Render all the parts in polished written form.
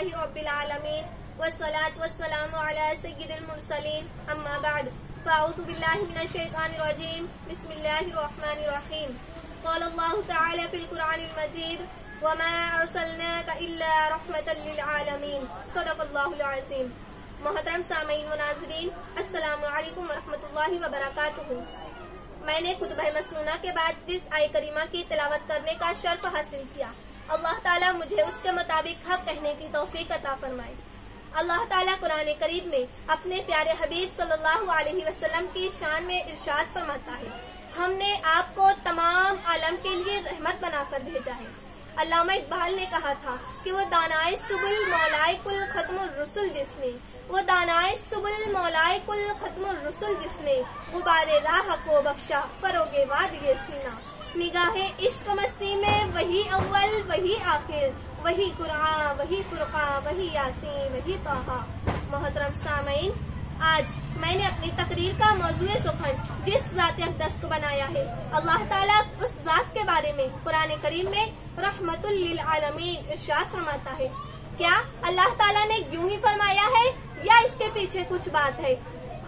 अल्हम्दुलिल्लाहि रब्बिल आलमीन वस्सलातु वस्सलामु अला सय्यिदिल मुरसलीन अम्मा बाद फ़अऊज़ु बिल्लाहि मिनश शैतानिर रजीम बिस्मिल्लाहिर रहमानिर रहीम क़ाल अल्लाहु तआला फ़िल क़ुरआनिल मजीद वमा अरसलनाका इल्ला रहमतल लिल आलमीन सदक़ल्लाहुल अज़ीम। मोहतरम सामीन व नाज़रीन, अस्सलामु अलैकुम व रहमतुल्लाहि व बरकातुहू। मैंने खुतबा मसनूना के बाद जिस आय करीमा की तिलावत करने का शर्फ हासिल किया, अल्लाह ताला मुझे उसके मुताबिक हक कहने की तौफीक अता फरमाए। अल्लाह ताला कुरान करीम में अपने प्यारे हबीब सल्लल्लाहु अलैहि वसल्लम की शान में इरशाद फरमाता है, हमने आपको तमाम आलम के लिए रहमत बनाकर भेजा है। अल्लामा इकबाल ने कहा था कि वो दानाए सुबुल मौलाए कुल खत्मुर रसूल जिसने, वो दानाए सुबुल मौलाए कुल खत्मुर रसूल जिसने गुबारे राह को बख्शा फरोगे वादिये सीना। निगाहे इश्क मस्ती में वही अव्वल वही आखिर, वही कुरान वही फुरकान वही यासीन वही ताहा। मोहतरम सामीन, आज मैंने अपनी तकरीर का मौजूए सुखन जिस ज़ात अक़दस को बनाया है, अल्लाह ताला उस ज़ात के बारे में कुरान करीम में रहमतुल लिल आलमीन इरशाद फरमाता है। क्या अल्लाह ताला ने यूं ही फरमाया है या इसके पीछे कुछ बात है?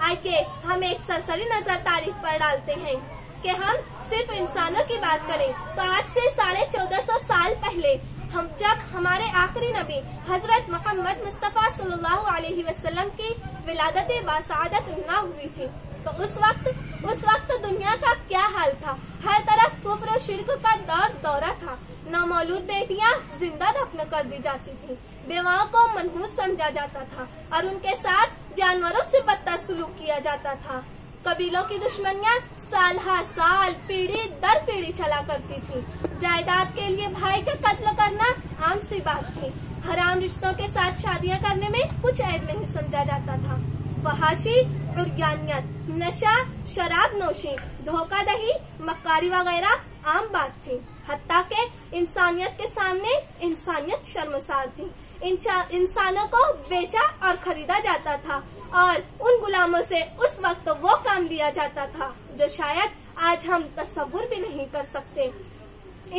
आइए हम एक सरसरी नजर तारीख पर डालते हैं कि हम सिर्फ इंसानों की बात करें तो आज से 1450 साल पहले जब हमारे आखिरी नबी हजरत मोहम्मद मुस्तफा सल्लल्लाहु अलैहि वसल्लम की विलादत बासआदत ना हुई थी, तो उस वक्त दुनिया का क्या हाल था? हर तरफ कुफ्र और शिर्क का दौरा था। नौमौलूद बेटियां जिंदा दफन कर दी जाती थी, बेवाओं को मनहूस समझा जाता था और उनके साथ जानवरों से बदतर सलूक किया जाता था। कबीलों की दुश्मनियां साल हर साल पीढ़ी दर पीढ़ी चला करती थी। जायदाद के लिए भाई का कत्ल करना आम सी बात थी। हराम रिश्तों के साथ शादियां करने में कुछ ऐब नहीं समझा जाता था। फहाशी, उर्यानियत, नशा, शराब नोशी, धोखाधड़ी, मक्कारी वगैरह आम बात थी। हत्ता के इंसानियत के सामने इंसानियत शर्मसार थी। इंसानों को बेचा और खरीदा जाता था और उन गुलामों से उस वक्त वो काम लिया जाता था जो शायद आज हम तस्वुर भी नहीं कर सकते।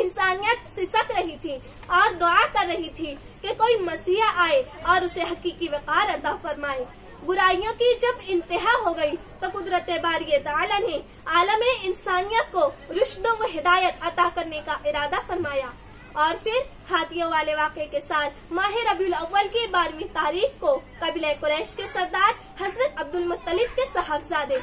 इंसानियत सिसक रही थी और दुआ कर रही थी कि कोई मसीहा आए और उसे हकीकी वक़ार अता फरमाए। बुराइयों की जब इंतहा हो गई तो कुदरत बारी ताला ने आलम इंसानियत को रुश्द व हिदायत अता करने का इरादा फरमाया और फिर हाथियों वाले वाक़े के साथ माह रबीउल अव्वल की 12वीं तारीख को कबीला कुरैश के सरदार हजरत अब्दुल मुत्तलिब के साहबजादे